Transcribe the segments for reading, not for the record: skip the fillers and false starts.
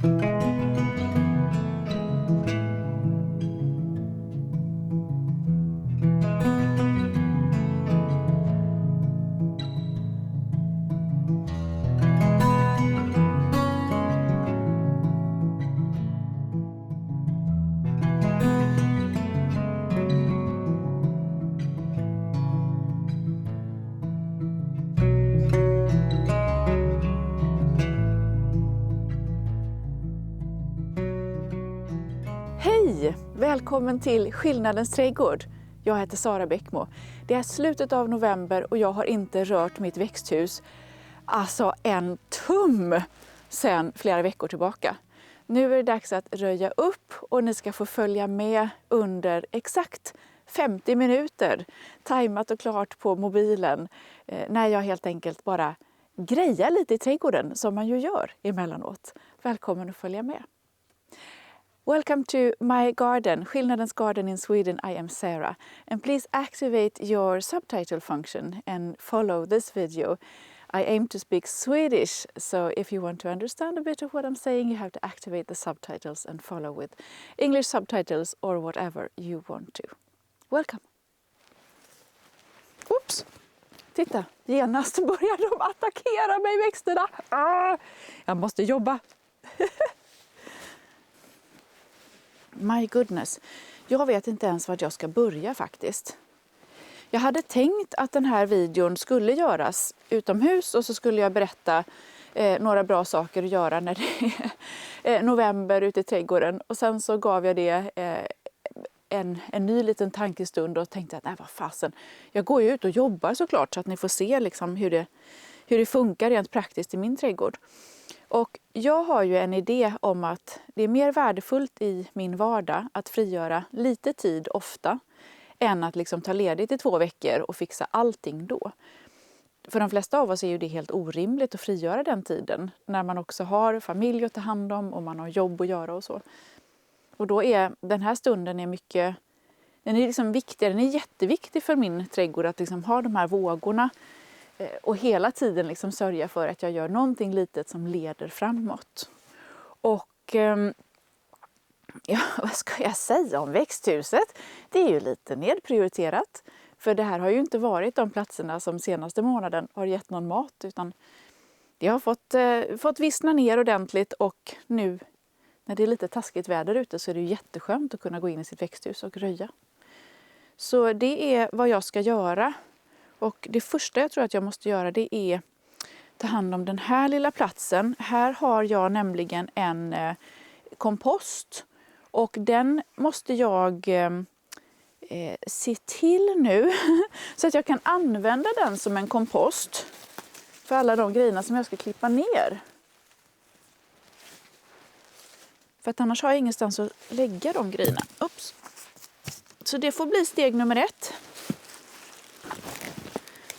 Hej! Välkommen till Skillnadens trädgård. Jag heter Sara Bäckmo. Det är slutet av november och jag har inte rört mitt växthus, alltså en tum, sedan flera veckor tillbaka. Nu är det dags att röja upp och ni ska få följa med under exakt 50 minuter, tajmat och klart på mobilen, när jag helt enkelt bara grejar lite i trädgården som man ju gör emellanåt. Välkommen att följa med. Welcome to my garden, Skillnadens garden in Sweden. I am Sarah. And please activate your subtitle function and follow this video. I aim to speak Swedish, so if you want to understand a bit of what I'm saying, you have to activate the subtitles and follow with English subtitles or whatever you want to. Welcome! Oops! Titta, genast börjar de attackera mig, växterna. Jag måste jobba. My goodness, jag vet inte ens var jag ska börja faktiskt. Jag hade tänkt att den här videon skulle göras utomhus och så skulle jag berätta några bra saker att göra när det är november ute i trädgården. Och sen så gav jag det en ny liten tankestund och tänkte att nej, vad fasen, jag går ju ut och jobbar såklart så att ni får se liksom hur det funkar rent praktiskt i min trädgård. Och jag har ju en idé om att det är mer värdefullt i min vardag att frigöra lite tid ofta än att liksom ta ledigt i 2 veckor och fixa allting då. För de flesta av oss är ju det helt orimligt att frigöra den tiden när man också har familj att ta hand om och man har jobb att göra och så. Och då är den här stunden den är liksom viktig, den är jätteviktig för min trädgård att liksom ha de här vågorna. Och hela tiden liksom sörja för att jag gör någonting litet som leder framåt. Och ja, vad ska jag säga om växthuset? Det är ju lite nedprioriterat. För det här har ju inte varit de platserna som senaste månaden har gett någon mat. Utan det har fått vissna ner ordentligt och nu när det är lite taskigt väder ute så är det ju jätteskönt att kunna gå in i sitt växthus och röja. Så det är vad jag ska göra. Och det första jag tror att jag måste göra det är ta hand om den här lilla platsen. Här har jag nämligen en kompost och den måste jag se till nu så att jag kan använda den som en kompost för alla de grejerna som jag ska klippa ner. För att annars har jag ingenstans att lägga de grejerna. Oops. Så det får bli steg nummer 1.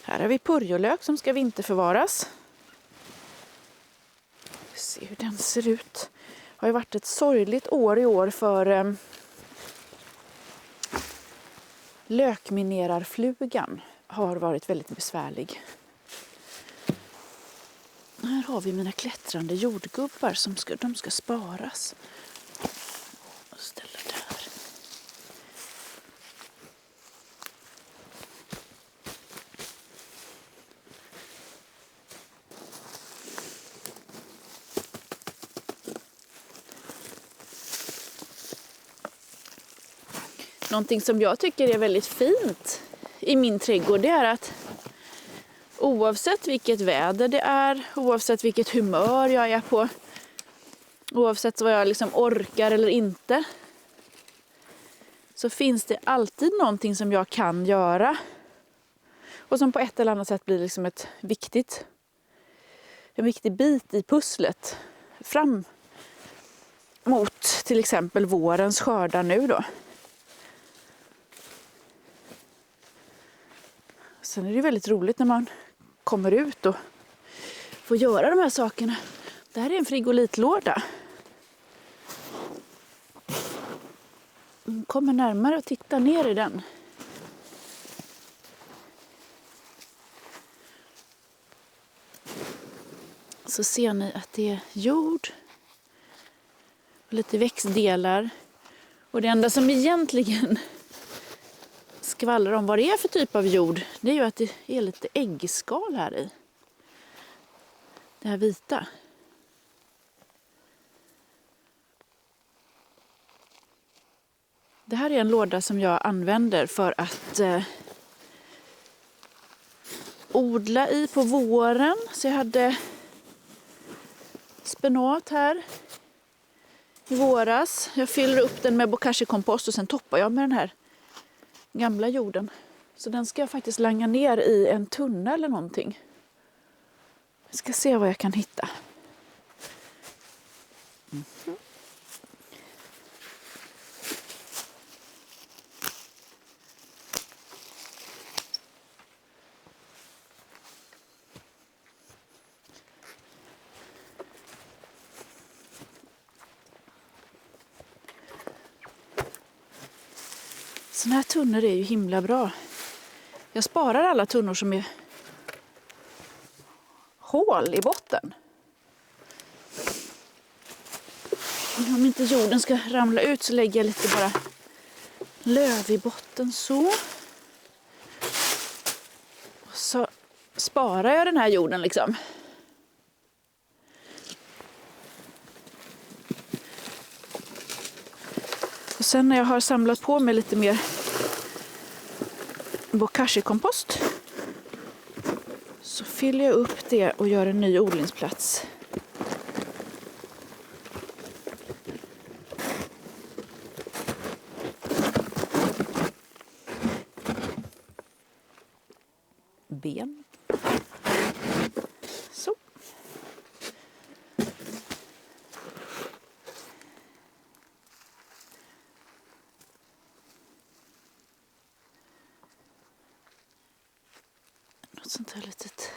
Här har vi purjolök som ska vinterförvaras. Se hur den ser ut. Det har ju varit ett sorgligt år i år för lökminerarflugan har varit väldigt besvärlig. Här har vi mina klättrande jordgubbar som ska sparas. Och ställa där. Någonting som jag tycker är väldigt fint i min trädgård det är att oavsett vilket väder det är, oavsett vilket humör jag är på, oavsett vad jag liksom orkar eller inte, så finns det alltid någonting som jag kan göra och som på ett eller annat sätt blir liksom en viktig bit i pusslet fram mot till exempel vårens skördar nu då. Sen är det väldigt roligt när man kommer ut och får göra de här sakerna. Det här är en frigolitlåda. Kommer närmare och tittar ner i den. Så ser ni att det är jord lite växtdelar. Och det enda som egentligen skvallrar om vad det är för typ av jord, det är ju att det är lite äggskal här i. Det här vita. Det här är en låda som jag använder för att odla i på våren. Så jag hade spenat här i våras. Jag fyller upp den med bokashi-kompost och sen toppar jag med den här gamla jorden. Så den ska jag faktiskt langa ner i en tunna eller någonting. Jag ska se vad jag kan hitta. Såna här tunnor är ju himla bra. Jag sparar alla tunnor som är hål i botten. Om inte jorden ska ramla ut så lägger jag lite bara löv i botten så. Och så sparar jag den här jorden liksom. Och sen när jag har samlat på mig lite mer bokashi-kompost så fyller jag upp det och gör en ny odlingsplats. Ben. Så. Något sånt här litet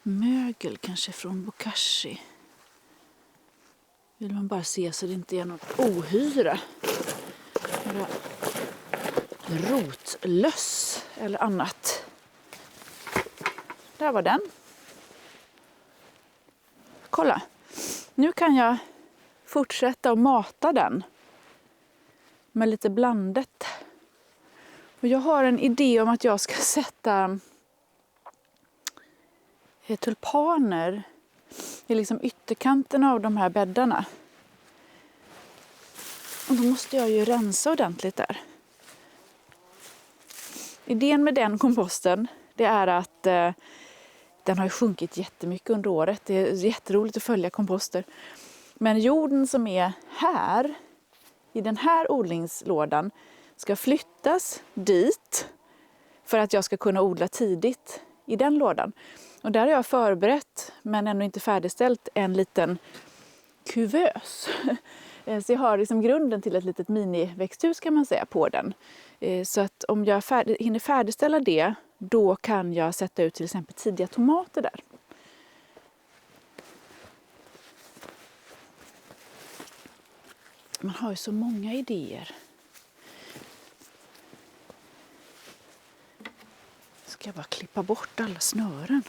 mögel kanske från bokashi. Vill man bara se så det inte är något ohyra. Några rotlöss eller annat. Där var den. Kolla. Nu kan jag fortsätta att mata den med lite blandet. Och jag har en idé om att jag ska sätta tulpaner i liksom ytterkanten av de här bäddarna. Och då måste jag ju rensa ordentligt där. Idén med den komposten, det är att den har sjunkit jättemycket under året. Det är jätteroligt att följa komposter. Men jorden som är här, i den här odlingslådan, ska flyttas dit för att jag ska kunna odla tidigt i den lådan. Och där har jag förberett, men ännu inte färdigställt, en liten kuvös. Så jag har liksom grunden till ett litet miniväxthus kan man säga på den. Så att om jag hinner färdigställa det, då kan jag sätta ut till exempel tidiga tomater där. Man har ju så många idéer. Ska jag bara klippa bort alla snören.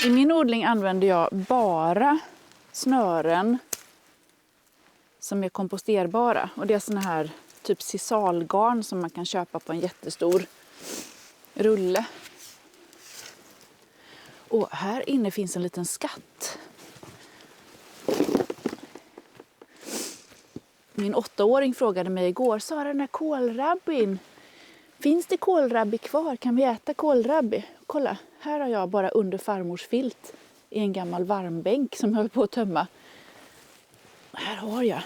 I min odling använder jag bara snören som är komposterbara. Och det är såna här typ sisalgarn som man kan köpa på en jättestor rulle. Och här inne finns en liten skatt. Min 8-åring frågade mig igår, Sara, den här kålrabbin, finns det kålrabbi kvar? Kan vi äta kålrabbi? Kolla, här har jag bara under farmors filt i en gammal varmbänk som jag höll på att tömma. Här har jag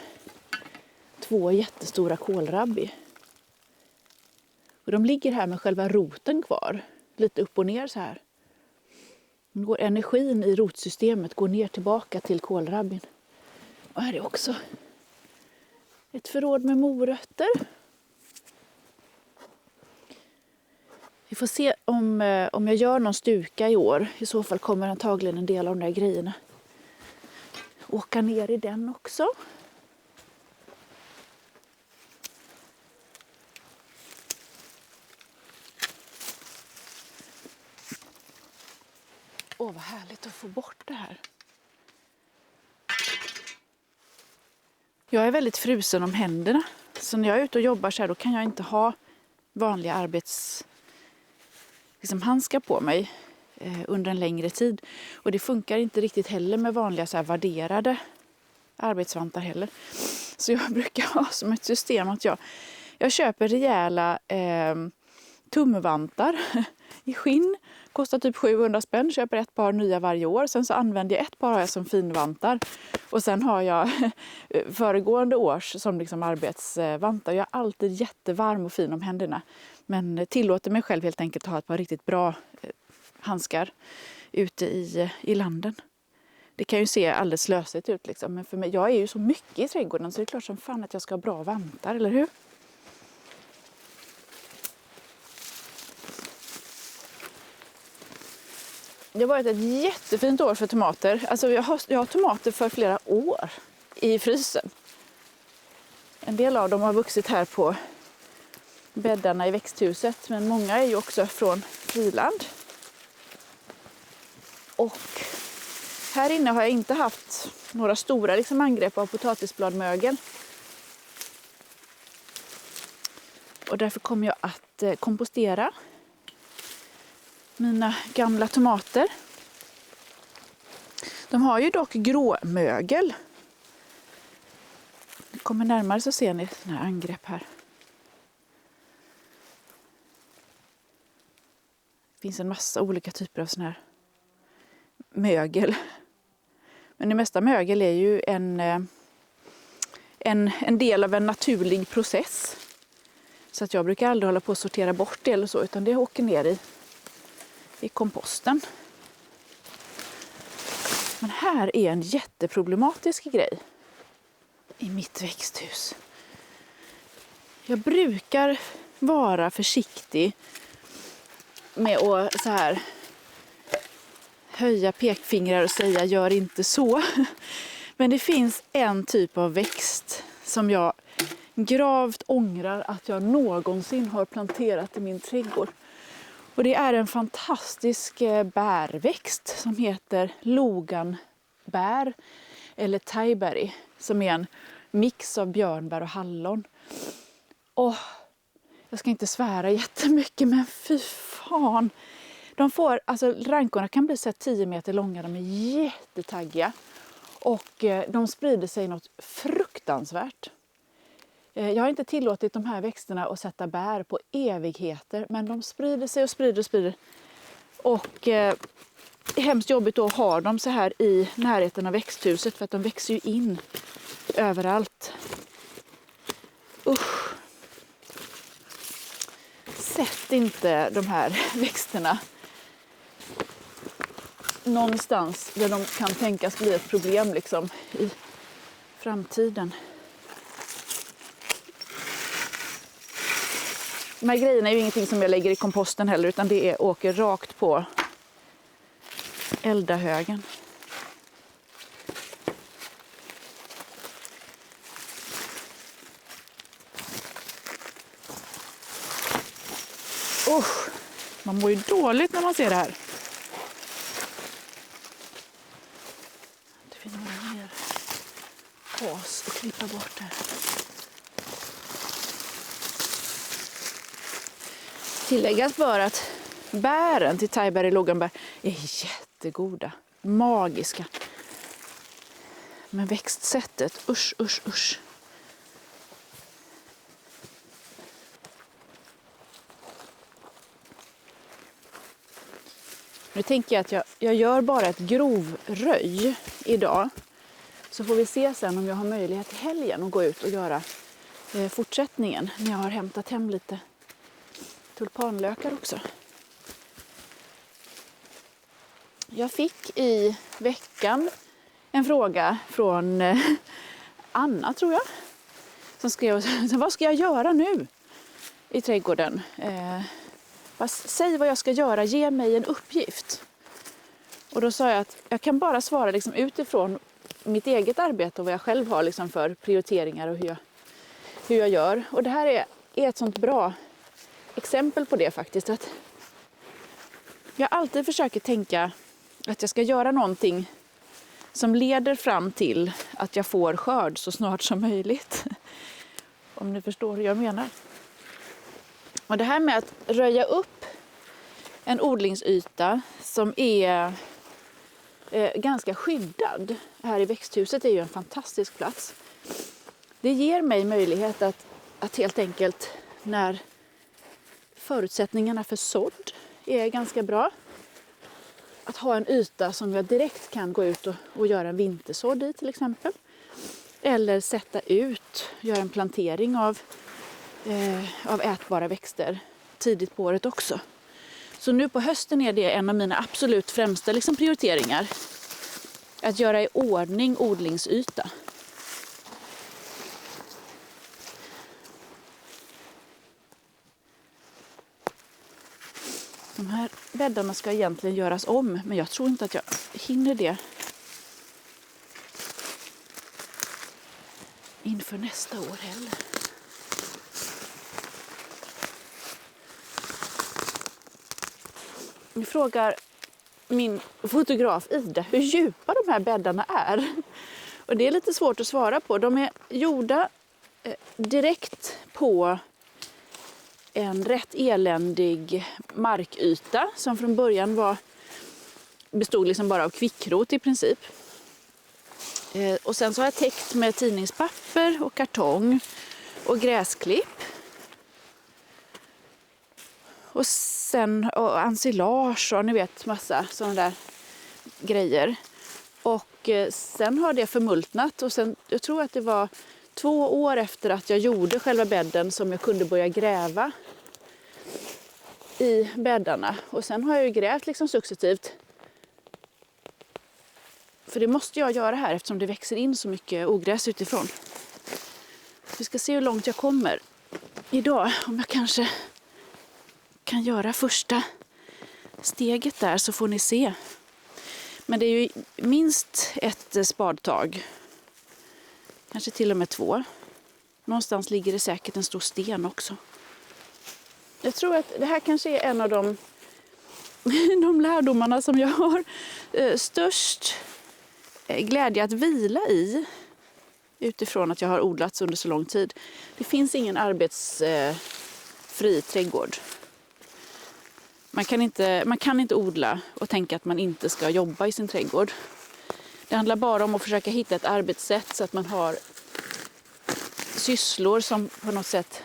2 jättestora kålrabbi. Och de ligger här med själva roten kvar, lite upp och ner så här. Går energin i rotsystemet går ner tillbaka till kålrabbin. Och här är också ett förråd med morötter. Vi får se om jag gör någon stuka i år. I så fall kommer antagligen en del av de där grejerna åka ner i den också. Åh, vad härligt att få bort det här. Jag är väldigt frusen om händerna. Så när jag är ute och jobbar så här, då kan jag inte ha vanliga handskar på mig under en längre tid. Och det funkar inte riktigt heller med vanliga så här värderade arbetsvantar heller. Så jag brukar ha som ett system att jag köper rejäla tumvantar i skinn. Kostar typ 700 spänn, köper ett par nya varje år. Sen så använder jag ett par som finvantar. Och sen har jag föregående års som liksom arbetsvantar. Jag är alltid jättevarm och fin om händerna. Men tillåter mig själv helt enkelt att ha ett par riktigt bra handskar ute i landen. Det kan ju se alldeles slösigt ut liksom. Men för mig, jag är ju så mycket i trädgården så det är klart som fan att jag ska ha bra vantar, eller hur? Det har varit ett jättefint år för tomater. Alltså jag har tomater för flera år i frysen. En del av dem har vuxit här på bäddarna i växthuset. Men många är ju också från friland. Och här inne har jag inte haft några stora angrepp av potatisbladmögel. Och därför kommer jag att kompostera mina gamla tomater. De har ju dock gråmögel. Det kommer närmare så ser ni såna här angrepp här. Det finns en massa olika typer av sån här mögel. Men det mesta mögel är ju en del av en naturlig process. Så att jag brukar aldrig hålla på att sortera bort det eller så, utan det åker ner i komposten. Men här är en jätteproblematisk grej i mitt växthus. Jag brukar vara försiktig med att så här höja pekfingrar och säga gör inte så. Men det finns en typ av växt som jag gravt ångrar att jag någonsin har planterat i min trädgård. Och det är en fantastisk bärväxt som heter loganbär eller thaiberry, som är en mix av björnbär och hallon. Och jag ska inte svära jättemycket, men fy fan. Rankorna kan bli så 10 meter långa, de är jättetaggiga. Och de sprider sig något fruktansvärt. Jag har inte tillåtit de här växterna att sätta bär på evigheter, men de sprider sig och sprider och sprider. Och det är hemskt jobbigt att ha dem så här i närheten av växthuset, för att de växer ju in överallt. Usch. Sätt inte de här växterna någonstans där de kan tänkas bli ett problem i framtiden. De här grejerna är ju ingenting som jag lägger i komposten heller, utan det åker rakt på eldahögen. Man mår ju dåligt när man ser det här. Det finns några mer has att klippa bort här. Tilläggas bör att bären till thaiberry loganbär är jättegoda, magiska. Men växtsättet, usch. Nu tänker jag att jag gör bara ett grovröj idag. Så får vi se sen om jag har möjlighet till helgen att gå ut och göra fortsättningen. När jag har hämtat hem lite tulpanlökar också. Jag fick i veckan en fråga från Anna, tror jag. Som skrev, vad ska jag göra nu i trädgården? Säg vad jag ska göra, ge mig en uppgift. Och då sa jag att jag kan bara svara liksom utifrån mitt eget arbete och vad jag själv har liksom för prioriteringar och hur jag gör. Och det här är ett sånt bra exempel på det faktiskt. Att jag alltid försöker tänka att jag ska göra någonting som leder fram till att jag får skörd så snart som möjligt. Om ni förstår hur jag menar. Och det här med att röja upp en odlingsyta som är ganska skyddad här i växthuset är ju en fantastisk plats. Det ger mig möjlighet att helt enkelt när förutsättningarna för sådd är ganska bra, att ha en yta som jag direkt kan gå ut och göra en vintersådd i till exempel. Eller sätta ut, göra en plantering av ätbara växter tidigt på året också. Så nu på hösten är det en av mina absolut främsta liksom prioriteringar. Att göra i ordning odlingsyta. De här bäddarna ska egentligen göras om, men jag tror inte att jag hinner det inför nästa år heller. Nu frågar min fotograf Ida hur djupa de här bäddarna är. Och det är lite svårt att svara på. De är gjorda direkt på en rätt eländig markyta som från början bestod liksom bara av kvickrot i princip. Och sen så har jag täckt med tidningspapper och kartong och gräsklipp. Och sen ensilage och ni vet massa sådana där grejer. Och sen har det förmultnat och sen, jag tror att det var 2 år efter att jag gjorde själva bädden som jag kunde börja gräva i bäddarna. Och sen har jag ju grävt liksom successivt. För det måste jag göra här eftersom det växer in så mycket ogräs utifrån. Vi ska se hur långt jag kommer idag. Om jag kanske kan göra första steget där så får ni se. Men det är ju minst ett spadtag. Kanske till och med 2. Någonstans ligger det säkert en stor sten också. Jag tror att det här kanske är en av de lärdomarna som jag har störst glädje att vila i. Utifrån att jag har odlats under så lång tid. Det finns ingen arbetsfri trädgård. Man kan inte odla och tänka att man inte ska jobba i sin trädgård. Det handlar bara om att försöka hitta ett arbetssätt så att man har sysslor som på något sätt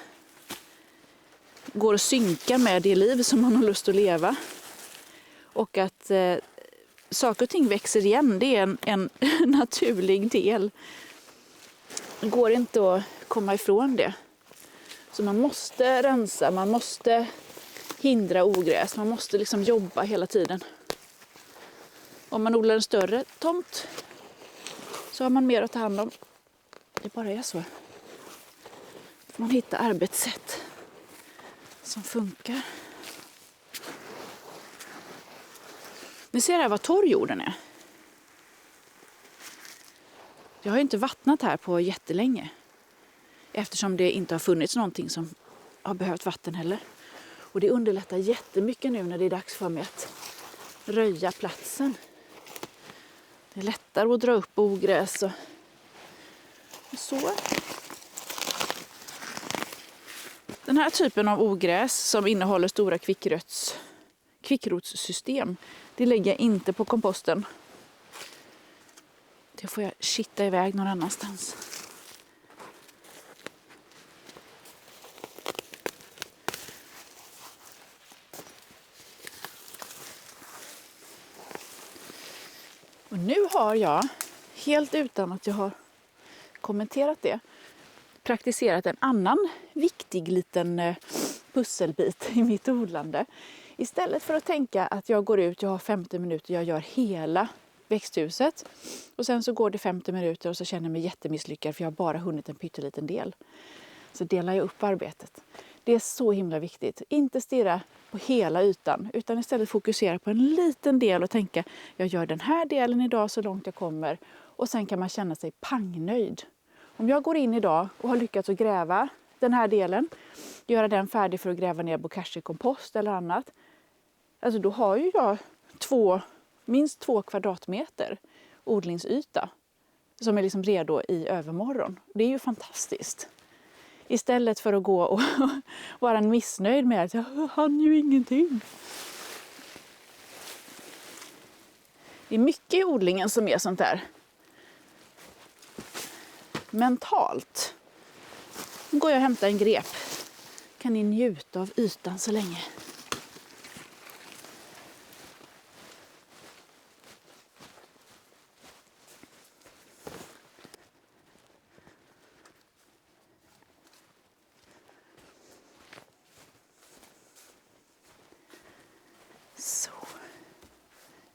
går att synka med det liv som man har lust att leva. Och att saker och ting växer igen, det är en naturlig del. Det går inte att komma ifrån det. Så man måste rensa, man måste hindra ogräs, man måste liksom jobba hela tiden. Om man odlar en större tomt så har man mer att ta hand om. Det bara är så. Man hittar arbetssätt som funkar. Ni ser här vad torr jorden är. Jag har inte vattnat här på jättelänge. Eftersom det inte har funnits någonting som har behövt vatten heller. Och det underlättar jättemycket nu när det är dags för mig att röja platsen. Det är lättare att dra upp ogräs och så. Den här typen av ogräs som innehåller stora kvickrotssystem, det lägger jag inte på komposten. Det får jag kitta iväg någon annanstans. Och nu har jag, helt utan att jag har kommenterat det, praktiserat en annan viktig liten pusselbit i mitt odlande. Istället för att tänka att jag går ut, jag har 50 minuter, jag gör hela växthuset. Och sen så går det 50 minuter och så känner jag mig jättemisslyckad för jag har bara hunnit en pytteliten del. Så delar jag upp arbetet. Det är så himla viktigt. Inte stirra på hela ytan utan istället fokusera på en liten del och tänka jag gör den här delen idag så långt jag kommer och sen kan man känna sig pangnöjd. Om jag går in idag och har lyckats att gräva den här delen, göra den färdig för att gräva ner bokashi-kompost eller annat, alltså då har ju jag minst 2 kvadratmeter odlingsyta som är liksom redo i övermorgon. Det är ju fantastiskt. Istället för att gå och vara missnöjd med att jag hann ju ingenting. Det är mycket i odlingen som är sånt där mentalt. Nu går jag och hämtar en grep. Kan ni njuta av ytan så länge. Så.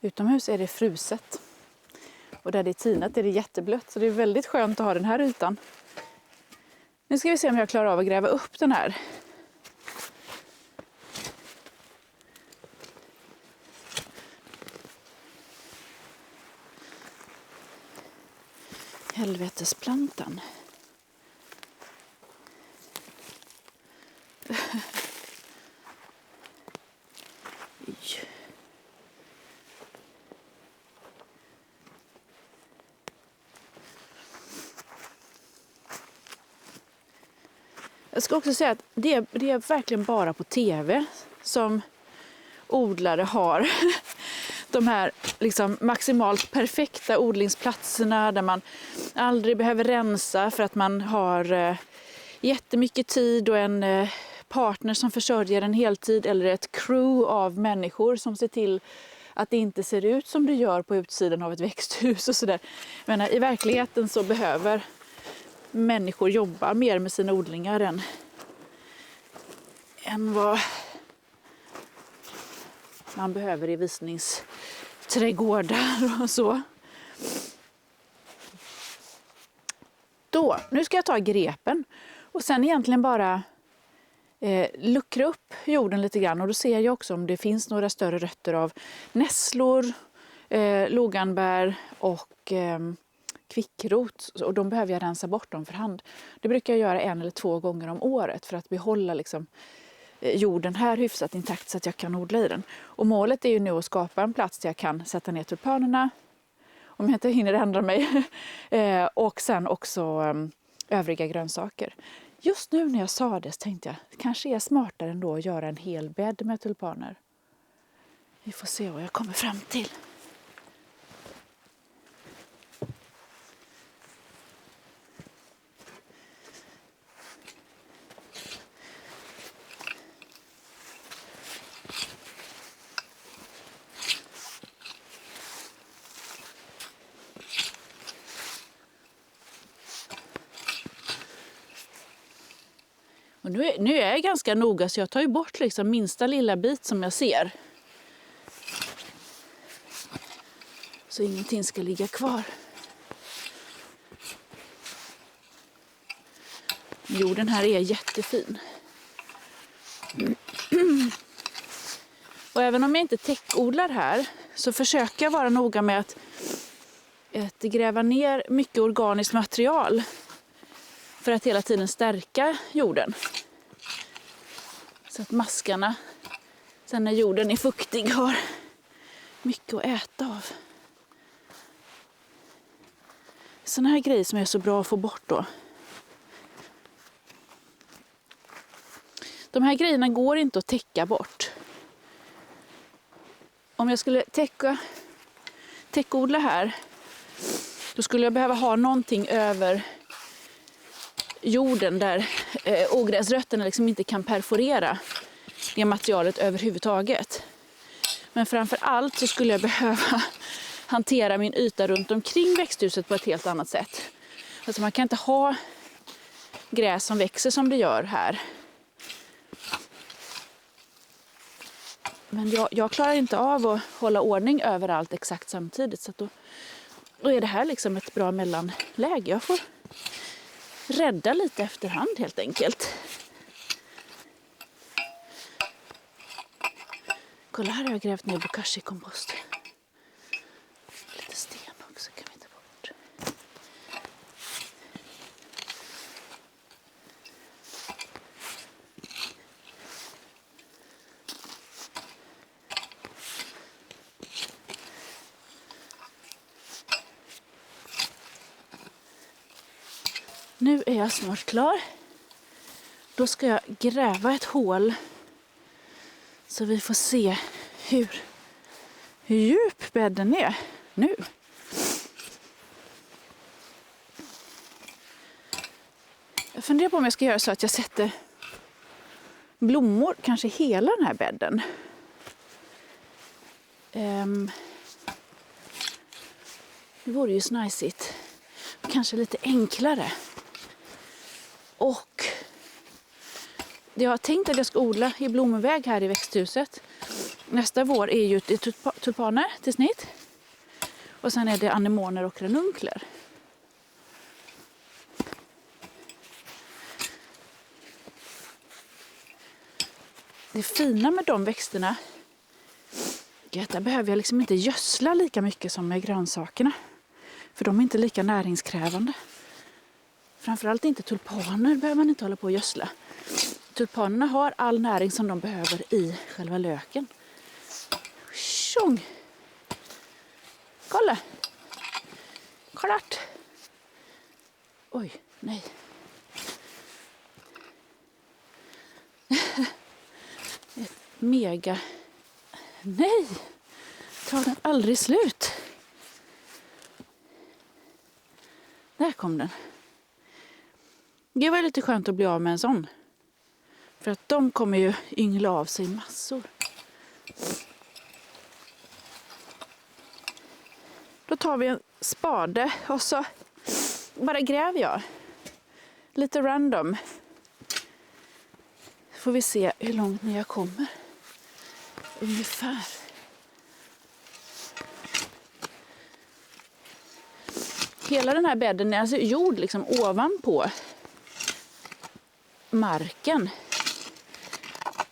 Utomhus är det fruset. Och där det är tinat är det jätteblött. Så det är väldigt skönt att ha den här ytan. Nu ska vi se om jag klarar av att gräva upp den här. Helvetesplantan. Jag ska också säga att det är verkligen bara på tv som odlare har de här liksom maximalt perfekta odlingsplatserna där man aldrig behöver rensa för att man har jättemycket tid och en partner som försörjer en heltid eller ett crew av människor som ser till att det inte ser ut som det gör på utsidan av ett växthus och sådär. Men i verkligheten så behöver människor jobba mer med sina odlingar än vad man behöver i visningsträdgårdar och så. Nu ska jag ta grepen och sen egentligen bara luckra upp jorden lite grann. Och då ser jag också om det finns några större rötter av nässlor, loganbär och kvickrot. Och de behöver jag rensa bort dem för hand. Det brukar jag göra 1 eller 2 gånger om året för att behålla liksom jorden här hyfsat intakt så att jag kan odla i den. Och målet är ju nu att skapa en plats där jag kan sätta ner tulpanerna. Om jag inte hinner ändra mig. Och sen också övriga grönsaker. Just nu när jag sa det så tänkte jag kanske är smartare ändå att göra en hel bädd med tulpaner. Vi får se vad jag kommer fram till. Och nu är jag ganska noga så jag tar ju bort liksom minsta lilla bit som jag ser. Så ingenting ska ligga kvar. Jorden här är jättefin. Och även om jag inte täckodlar här så försöker jag vara noga med att gräva ner mycket organiskt material för att hela tiden stärka jorden. Så att maskarna, sen när jorden är fuktig, har mycket att äta av. Såna här grejer som är så bra att få bort då. De här grejerna går inte att täcka bort. Om jag skulle täckodla här, då skulle jag behöva ha någonting över jorden där ogräsrötterna liksom inte kan perforera det materialet överhuvudtaget. Men framför allt så skulle jag behöva hantera min yta runt omkring växthuset på ett helt annat sätt. Alltså man kan inte ha gräs som växer som det gör här. Men jag klarar inte av att hålla ordning överallt exakt samtidigt. Så att då är det här liksom ett bra mellanläge. Jag får rädda lite efterhand helt enkelt. Kolla, här har jag grävt ner bokashi-kompost. Lite sten också kan vi ta bort. Nu är jag snart klar. Då ska jag gräva ett hål så vi får se hur djup bädden är nu. Jag funderar på om jag ska göra så att jag sätter blommor, kanske hela den här bädden. Det vore ju snajsigt. Kanske lite enklare. Och jag har tänkt att jag ska odla i blomväg här i växthuset. Nästa vår är ju tulpaner till snitt. Och sen är det anemoner och ranunkler. Det fina med de växterna är att där behöver jag liksom inte gödsla lika mycket som med grönsakerna. För de är inte lika näringskrävande. Framförallt inte tulpaner behöver man inte hålla på att gödsla. Tulpanerna har all näring som de behöver i själva löken. Tjong! Kolla! Klart! Oj, nej. Ett mega... Nej! Tar den aldrig slut? Där kom den. Det var lite skönt att bli av med en sån. För att de kommer ju yngla av sig massor. Då tar vi en spade och så bara gräver jag. Lite random. Får vi se hur långt ner jag kommer. Ungefär. Hela den här bädden är alltså gjord liksom ovanpå marken.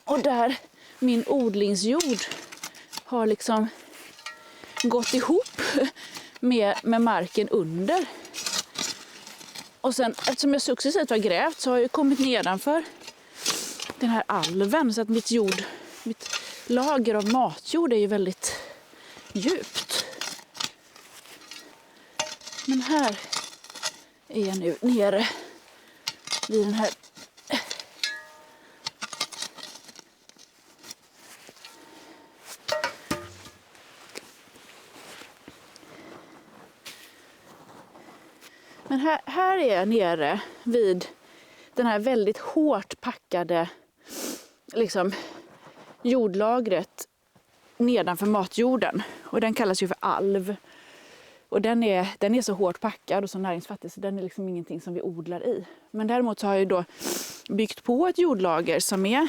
Och där min odlingsjord har liksom gått ihop med marken under. Och sen eftersom jag successivt har grävt så har jag kommit nedanför den här alven så att mitt lager av matjord är ju väldigt djupt. Men här är jag nu nere vid den här här är jag nere vid den här väldigt hårt packade liksom, jordlagret nedanför matjorden. Och den kallas ju för alv. Och den är så hårt packad och så näringsfattig så den är liksom ingenting som vi odlar i. Men däremot så har jag då byggt på ett jordlager som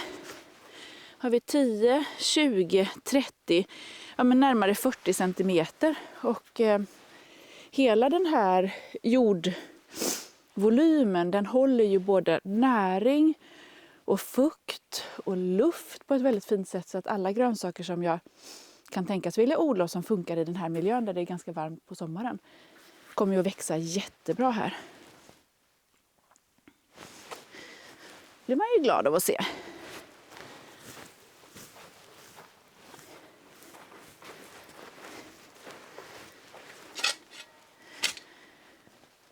har vi 10, 20, 30, ja men närmare 40 centimeter. Och hela den här jordvolymen den håller ju både näring och fukt och luft på ett väldigt fint sätt så att alla grönsaker som jag kan tänkas vilja odla och som funkar i den här miljön där det är ganska varmt på sommaren kommer ju att växa jättebra här. Det blir man ju glad av att se.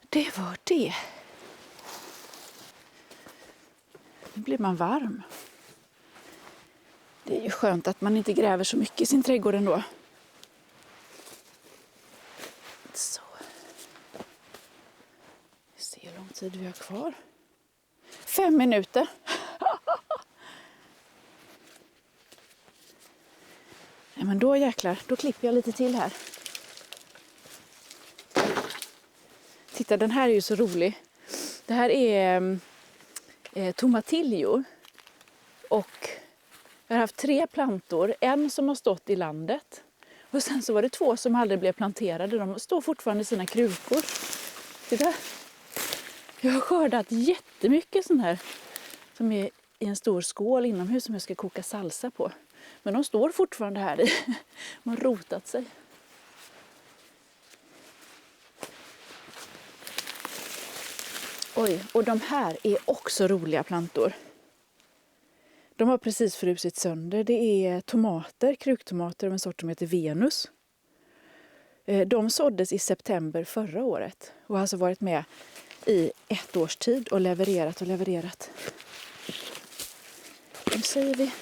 Det var det. Nu blir man varm. Det är ju skönt att man inte gräver så mycket i sin trädgård ändå. Så. Vi ser hur lång tid vi har kvar. 5 minuter. Ja, men då jäklar, då klipper jag lite till här. Titta, den här är ju så rolig. Det här är tomatillo. Och jag har haft 3 plantor. En som har stått i landet. Och sen så var det 2 som aldrig blev planterade. De står fortfarande i sina krukor. Titta. Jag har skördat jättemycket sån här. Som är i en stor skål inomhus som jag ska koka salsa på. Men de står fortfarande här i. De har rotat sig. Oj, och de här är också roliga plantor. De har precis frusit sönder. Det är tomater, kruktomater av en sort som heter Venus. De såddes i september förra året och har alltså varit med i 1 års tid och levererat. Nu säger vi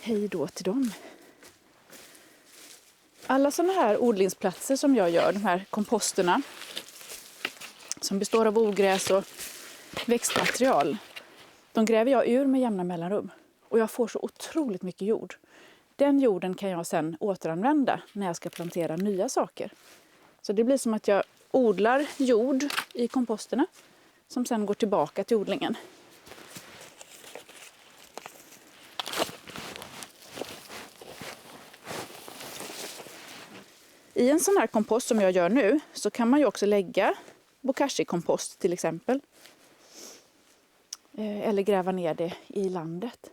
hej då till dem. Alla sådana här odlingsplatser som jag gör, de här komposterna som består av ogräs och växtmaterial, de gräver jag ur med jämna mellanrum och jag får så otroligt mycket jord. Den jorden kan jag sedan återanvända när jag ska plantera nya saker. Så det blir som att jag odlar jord i komposterna som sedan går tillbaka till odlingen. I en sån här kompost som jag gör nu så kan man ju också lägga bokashi-kompost till exempel. Eller gräva ner det i landet.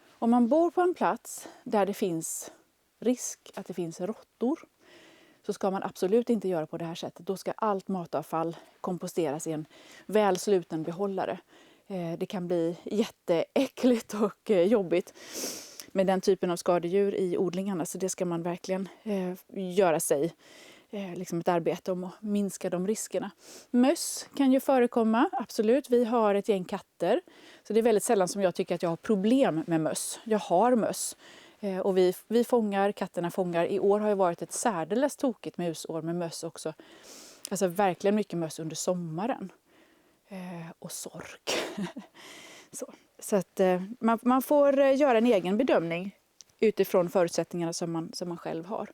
Om man bor på en plats där det finns risk att det finns råttor så ska man absolut inte göra på det här sättet. Då ska allt matavfall komposteras i en väl sluten behållare. Det kan bli jätteäckligt och jobbigt med den typen av skadedjur i odlingarna. Så det ska man verkligen göra sig liksom ett arbete om att minska de riskerna. Möss kan ju förekomma, absolut. Vi har ett gäng katter. Så det är väldigt sällan som jag tycker att jag har problem med möss. Jag har möss. Och vi fångar, katterna fångar. I år har ju varit ett särdeles tokigt musår med möss också. Alltså verkligen mycket möss under sommaren. Och sork. Så att man får göra en egen bedömning utifrån förutsättningarna som man själv har.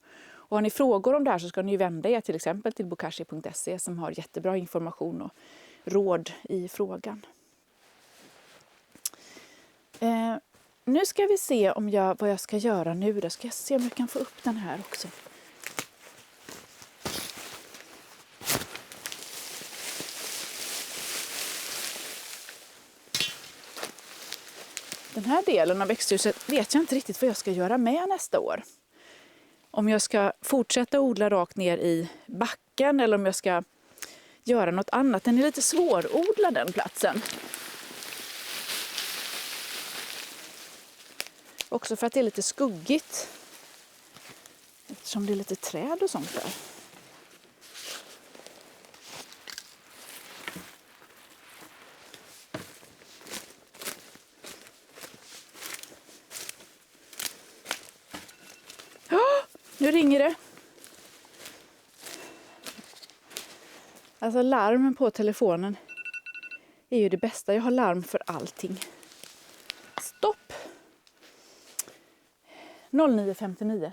Och har ni frågor om det här så ska ni vända er till exempel till bokashi.se som har jättebra information och råd i frågan. Nu ska vi se vad jag ska göra nu. Då ska jag se om jag kan få upp den här också. Den här delen av växthuset vet jag inte riktigt vad jag ska göra med nästa år. Om jag ska fortsätta odla rakt ner i backen eller om jag ska göra något annat. Den är lite svårodlad den platsen. Också för att det är lite skuggigt. Eftersom det är lite träd och sånt där. Nu ringer det. Alltså larmen på telefonen är ju det bästa. Jag har larm för allting. Stopp. 09:59.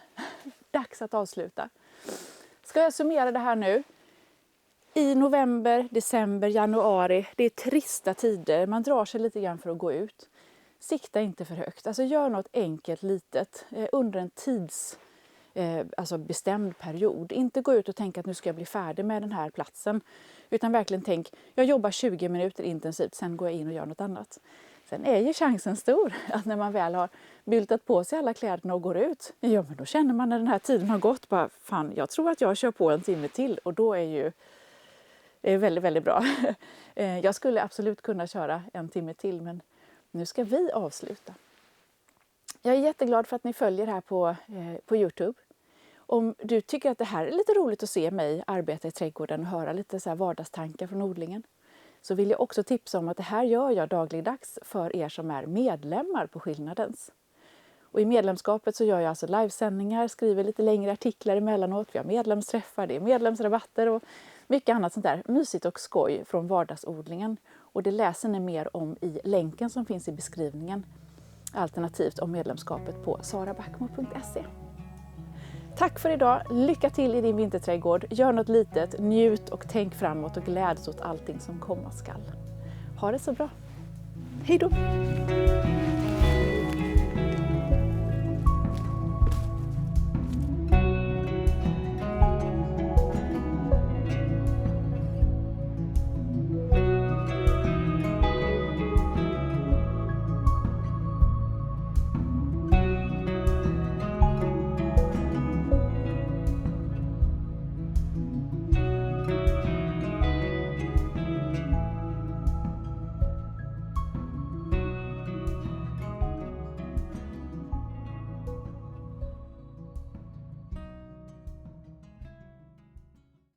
Dags att avsluta. Ska jag summera det här nu? I november, december, januari. Det är trista tider. Man drar sig lite grann för att gå ut. Sikta inte för högt. Alltså gör något enkelt litet under en bestämd period. Inte gå ut och tänka att nu ska jag bli färdig med den här platsen. Utan verkligen tänk, jag jobbar 20 minuter intensivt, sen går jag in och gör något annat. Sen är ju chansen stor att när man väl har byltat på sig alla kläderna och går ut, ja men då känner man när den här tiden har gått, bara fan jag tror att jag kör på en timme till och då är det väldigt, väldigt bra. Jag skulle absolut kunna köra en timme till men nu ska vi avsluta. Jag är jätteglad för att ni följer här på Youtube. Om du tycker att det här är lite roligt att se mig arbeta i trädgården och höra lite så här vardagstankar från odlingen så vill jag också tipsa om att det här gör jag dagligdags för er som är medlemmar på Skillnadens. Och i medlemskapet så gör jag alltså livesändningar, skriver lite längre artiklar emellanåt, vi har medlemsträffar, det är medlemsrabatter och mycket annat sånt där mysigt och skoj från vardagsodlingen. Och det läser ni mer om i länken som finns i beskrivningen, alternativt om medlemskapet på sarabackmo.se. Tack för idag, lycka till i din vinterträdgård, gör något litet, njut och tänk framåt och gläds åt allting som komma skall. Ha det så bra, hej då!